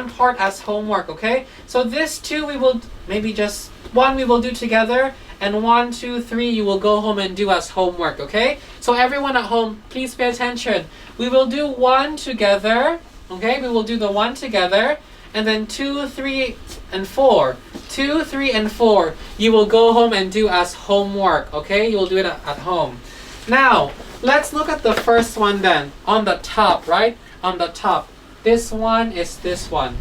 part as homework, okay? So this two we will, maybe just one we will do together, and 1, 2, 3 you will go home and do as homework, okay? So everyone at home, please pay attention. We will do one together, okay? We will do the one together, and then 2, 3, and 4. 2, 3, and 4 you will go home and do as homework, okay? You will do it at home. Now, let's look at the first one then, on the top, right? On the top. This one is this one,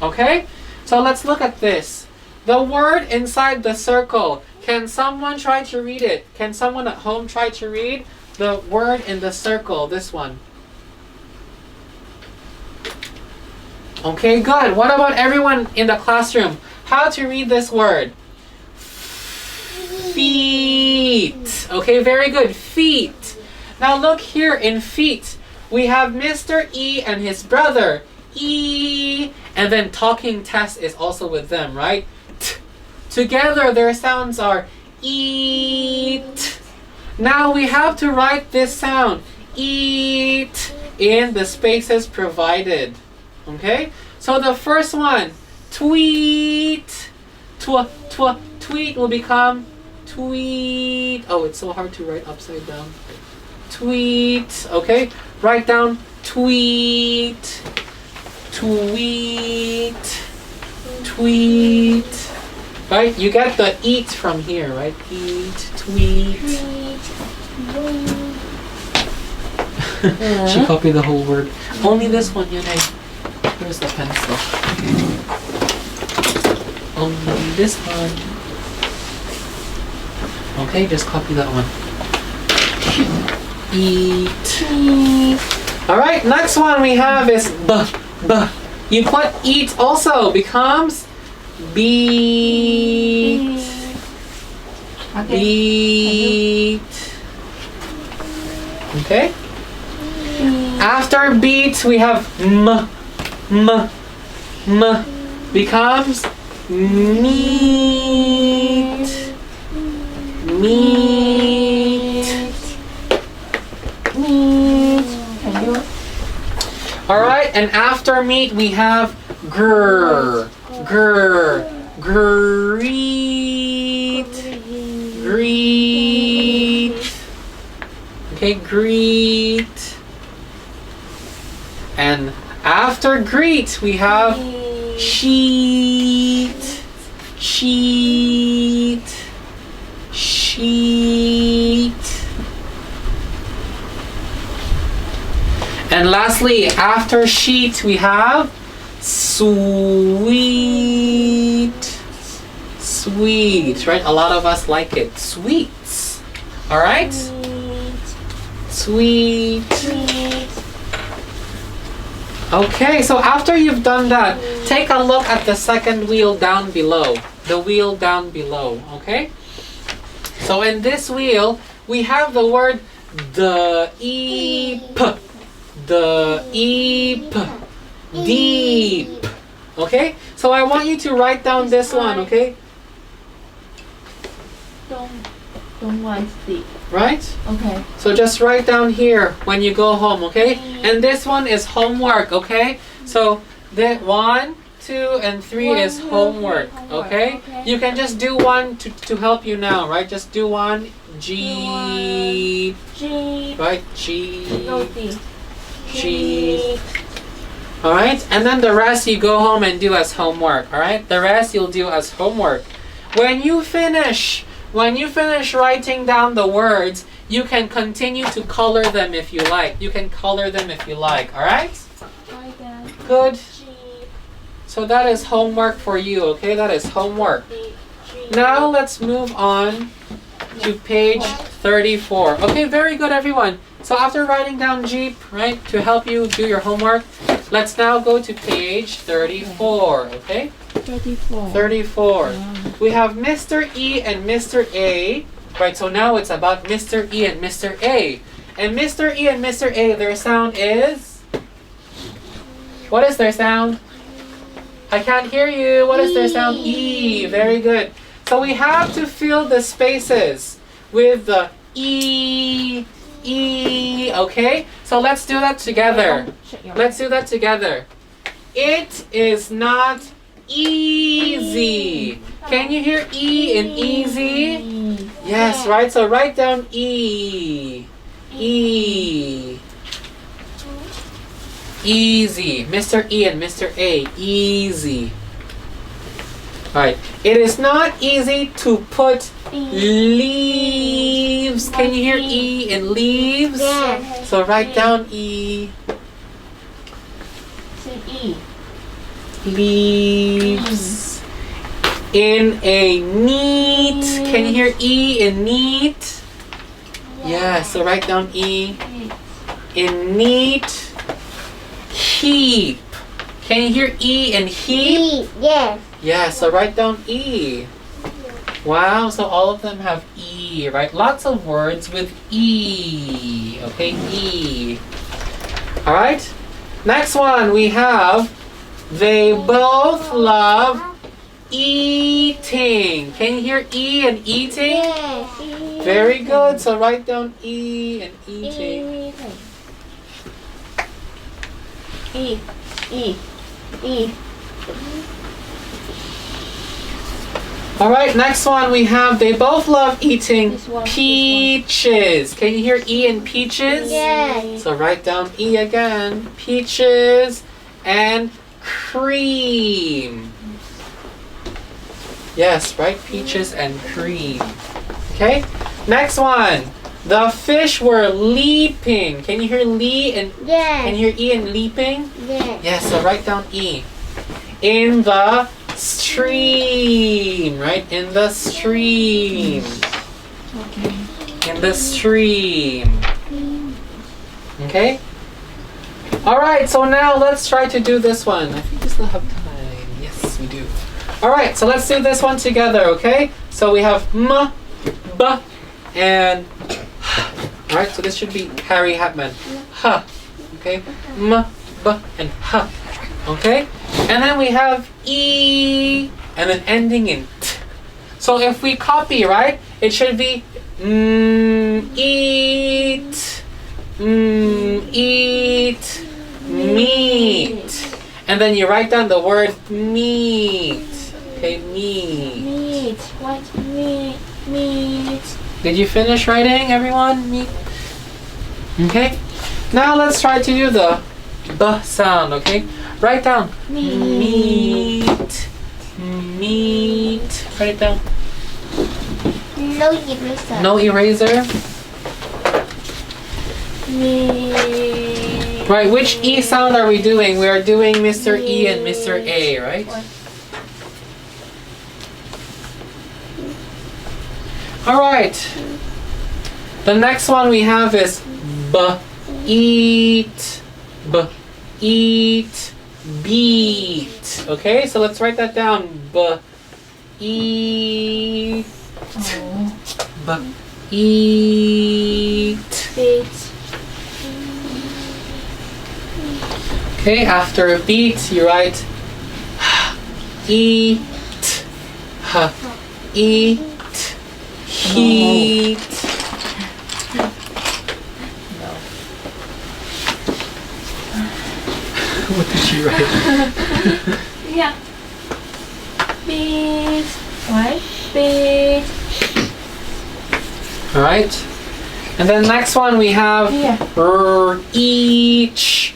okay? So let's look at this. The word inside the circle. Can someone try to read it? Can someone at home try to read the word in the circle, this one? Okay, good. What about everyone in the classroom? How to read this word? Feet. Okay, very good. Feet. Now look here in feet. We have Mr. E and his brother. E. And then talking test is also with them, right? T. Together their sounds are eat. Now we have to write this sound. Eat in the spaces provided. Okay? So the first one, tweet. Tweet will become tweet. Oh, it's so hard to write upside down. Tweet. Okay? Write down tweet. Tweet. Tweet. Right? You get the eat from here, right? Eat, tweet. She copied the whole word. Only this one, Yunei. Where's the pencil? Only this one. Okay, just copy that one. Eat. All right, next one we have is b. You put eat also becomes beat. Beat. Okay. After beat we have m becomes meat. Meat. All right, and after meat we have greet. Okay, greet. And after greet we have sheet. And lastly, after sheet we have sweet, right? A lot of us like it. Sweets. All right? Sweet. Okay, so after you've done that, take a look at the second wheel down below. The wheel down below, okay? So in this wheel, we have the word deep. Deep. Okay? So I want you to write down this one, okay? Don't want sleep. Right? Okay. So just write down here when you go home, okay? And this one is homework, okay? So the 1, 2, and 3 is homework, okay? You can just do one to help you now, right? Just do one. G. Right? G. G. Alright? And then the rest you go home and do as homework, alright? The rest you'll do as homework. When you finish writing down the words, you can continue to color them if you like. You can color them if you like, alright? Good. So that is homework for you, okay? That is homework. Now let's move on to page 34. Okay, very good everyone. So after writing down Jeep, right, to help you do your homework, let's now go to page 34, okay? 34. We have Mr. E and Mr. A, right? So now it's about Mr. E and Mr. A. And Mr. E and Mr. A, their sound is? What is their sound? I can't hear you. What is their sound? E. Very good. So we have to fill the spaces with the E, okay? So let's do that together. Let's do that together. It is not easy. Can you hear E in easy? Yes, right? So write down E. E. Easy. Mr. E and Mr. A. Easy. Alright. It is not easy to put leaves. Can you hear E in leaves? Yes. So write down E. Leaves. In a neat. Can you hear E in neat? Yeah, so write down E. In neat. Heap. Can you hear E in heap? Yes. Yeah, so write down E. Wow, so all of them have E, right? Lots of words with E. Okay, E. Alright, next one we have they both love eating. Can you hear E in eating? Yes. Very good, so write down E in eating. E. Alright, next one we have they both love eating This one. peaches. Can you hear E in peaches? Yes. So write down E again. Peaches and cream. Yes, right? Peaches and cream. Okay? Next one. The fish were leaping. Can you hear Lee and can you hear E in leaping? Yes. Yes, so write down E. In the stream, right? In the stream. Okay. In the stream. Okay? Alright, so now let's try to do this one. I think we still have time. Yes, we do. Alright, so let's do this one together, okay? So we have m, b, and alright, so this should be Harry Hatman. Ha. Okay? M, b, and ha. Okay? And then we have e, and then ending in t. So if we copy, right, it should be eat, eat, meat. And then you write down the word meat. Okay, meat. Meat. What meat? Meat. Did you finish writing, everyone? Meat. Okay. Now let's try to do the b sound, okay? Write down meat. Meat. Write it down. No eraser. No eraser. Meat. Right, which E sound are we doing? We are doing Mr. E and Mr. A, right? Alright. The next one we have is b, eat, beat. Okay, so let's write that down. B, eat, b, eat. Beat. Okay, after beat, you write eat, eat, heat. What did she write? Yeah. Beat. What? Beat. Alright. And then next one we have Yeah. each,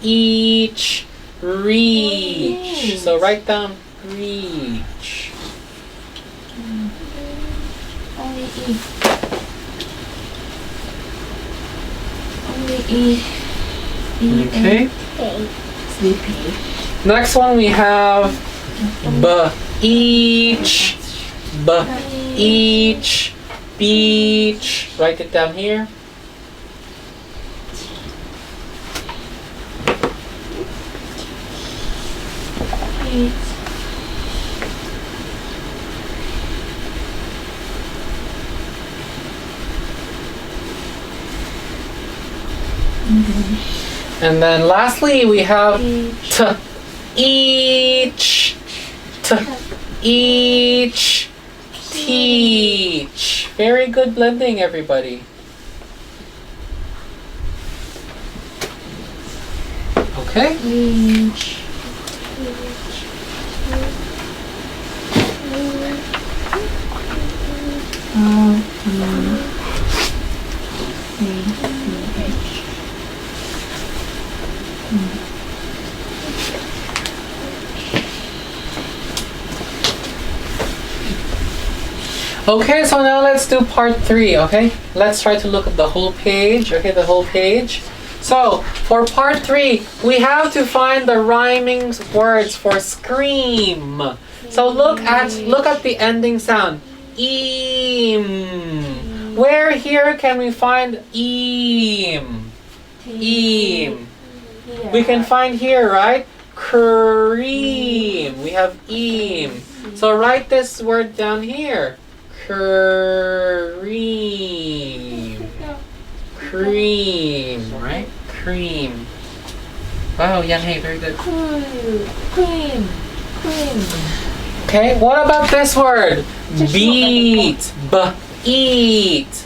each, reach. So write down reach. Only E. Only E. Okay. Sleepy. Next one we have each, each, beach. Write it down here. Beat. And then lastly we have Each. each, each, teach. Very good blending, everybody. Okay. Reach. Okay, so now let's do part 3, okay? Let's try to look at the whole page, okay, the whole page. So, for part 3, we have to find the rhyming words for scream. So look at the ending sound. Eam. Where here can we find eam? Eam. We can find here, right? Cream. We have eam. So write this word down here. Cream. Cream, right? Cream. Wow, Yang Hei, very good. Cream. Okay, what about this word? Beat. Eat.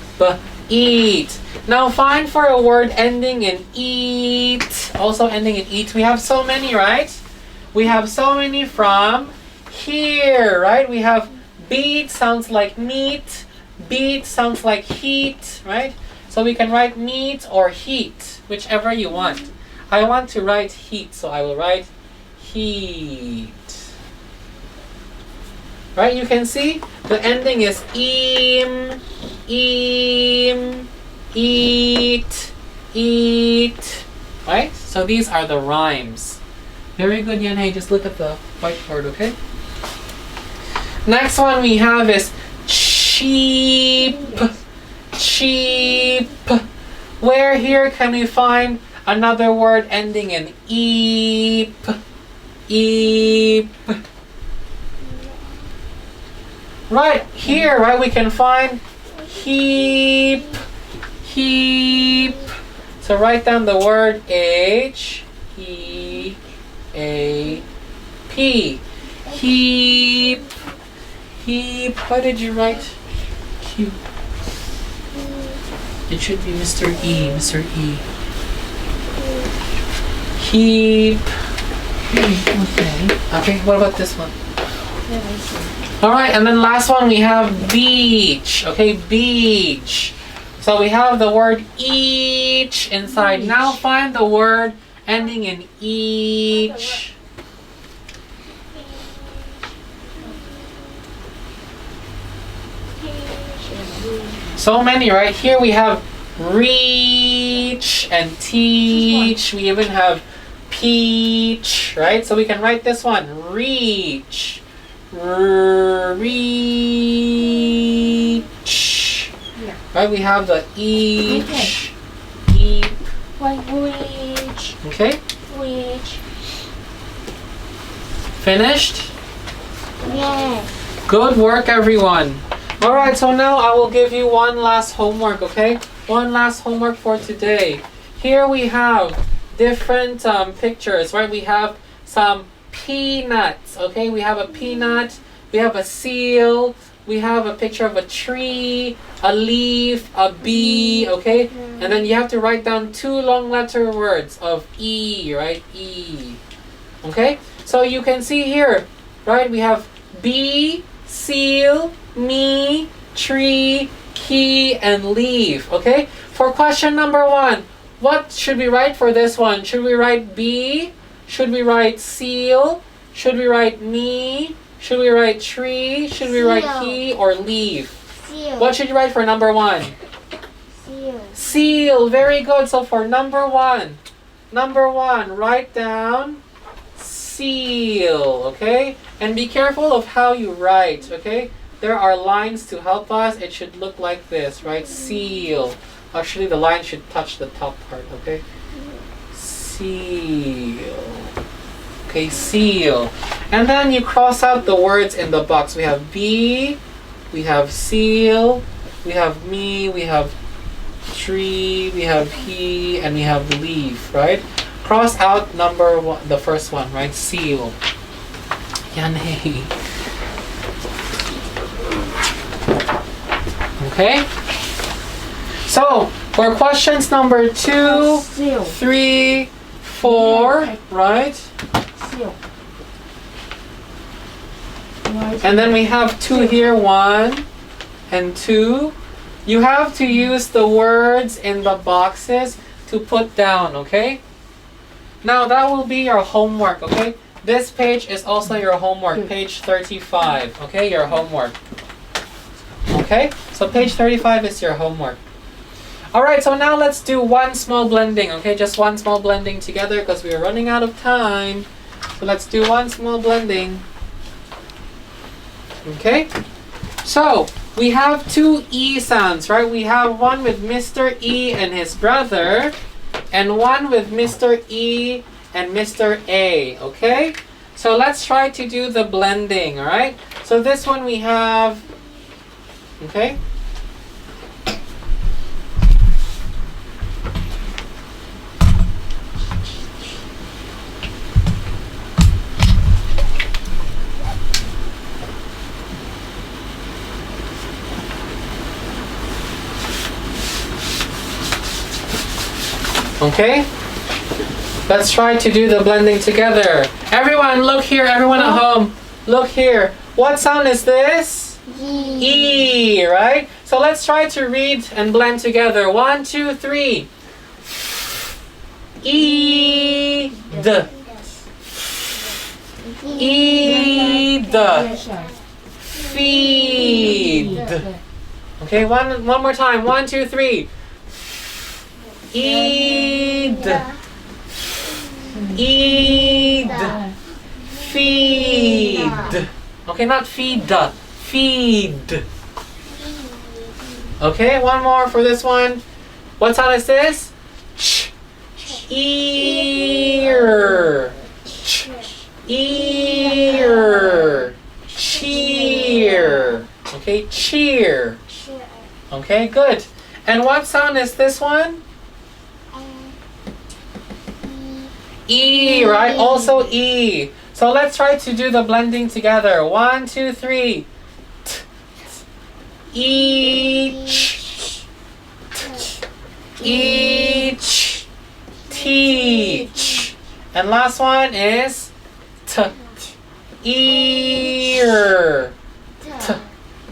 Eat. Now find for a word ending in eat. Also ending in eat. We have so many, right? We have so many from here, right? We have beat sounds like meat. Beat sounds like heat, right? So we can write meat or heat, whichever you want. I want to write heat, so I will write heat. Right, you can see the ending is eat, eat. Right? So these are the rhymes. Very good, Yanhei. Just look at the whiteboard, okay? Next one we have is cheap, cheap, Where here can we find another word ending in eep? Eep. Right here, right, we can find heap. Heap. So write down the word H-E-A-P. Heap. Heap. How did you write heap? It should be Mr. E. Mr. E. Heap. Okay. Okay, what about this one? Let me see. Alright, and then last one we have beach. Okay, beach. So we have the word each inside. Each. Now find the word ending in each. So many, right? Here we have reach and teach. We even have peach, right? So we can write this one. Reach. Reach. Yeah. Right? We have the each. Okay. Eep. Like which? Okay? Which? Finished? Yes. Good work, everyone. Alright, so now I will give you one last homework, okay? One last homework for today. Here we have different pictures, right? We have some peanuts, okay? We have a peanut, we have a seal, we have a picture of a tree, a leaf, a bee, okay? And then you have to write down 2 long letter words of E, right? E. Okay? So you can see here, right? We have bee, seal, me, tree, key, and leaf. Okay? For question number 1, what should we write for this one? Should we write bee? Should we write seal? Should we write me? Should we write tree? Should we write Seal. key or leaf? Seal. What should you write for number 1? Seal. Seal. Very good. So for number 1, write down seal. Okay? And be careful of how you write. Okay? There are lines to help us. It should look like this, right? Seal. Actually, the line should touch the top part, okay? Seal. Okay, seal. And then you cross out the words in the box. We have bee, we have seal, we have me, we have tree, we have he, and we have leaf, right? Cross out number 1, the first one, right? Seal. Yan hey. Okay? So, for questions number 2, Seal. 3, 4, right? Seal. And then we have 2 here, 1 and 2. You have to use the words in the boxes to put down, okay? Now that will be your homework, okay? This page is also your homework, page 35, okay? Your homework. Okay? So page 35 is your homework. Alright, so now let's do one small blending, okay? Just one small blending together because we are running out of time. So let's do one small blending. Okay? So, we have 2 E sounds, right? We have one with Mr. E and his brother, and one with Mr. E and Mr. A, okay? So let's try to do the blending, alright? So this one we have, okay? Okay? Let's try to do the blending together. Everyone, look here. Everyone at home, look here. What sound is this? E, right? So let's try to read and blend together. 1, 2, 3. E, d. E, d. Feed. Okay, one more time. 1, 2, 3. Eid. Eid. Feed. Okay, not feed. Feed. Okay, one more for this one. What sound is this? Ch. Ear. Ch. Ear. Cheer. Okay, cheer. Okay, good. And what sound is this one? E, right? Also E. So let's try to do the blending together. 1, 2, 3. T. Each. Each. Teach. And last one is T. Ear. T.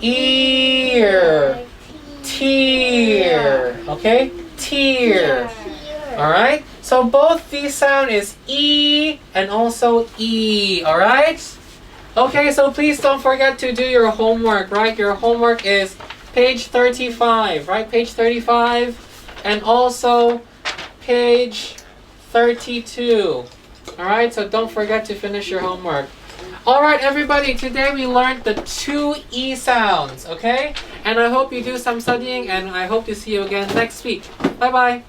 Ear. Tear. Okay? Tear. Alright? So both these sound is E and also E. Alright? Okay, so please don't forget to do your homework, right? Your homework is page 35, right? Page 35 and also page 32. Alright, so don't forget to finish your homework. Alright, everybody, today we learned the 2 E sounds, okay? And I hope you do some studying and I hope to see you again next week. Bye-bye.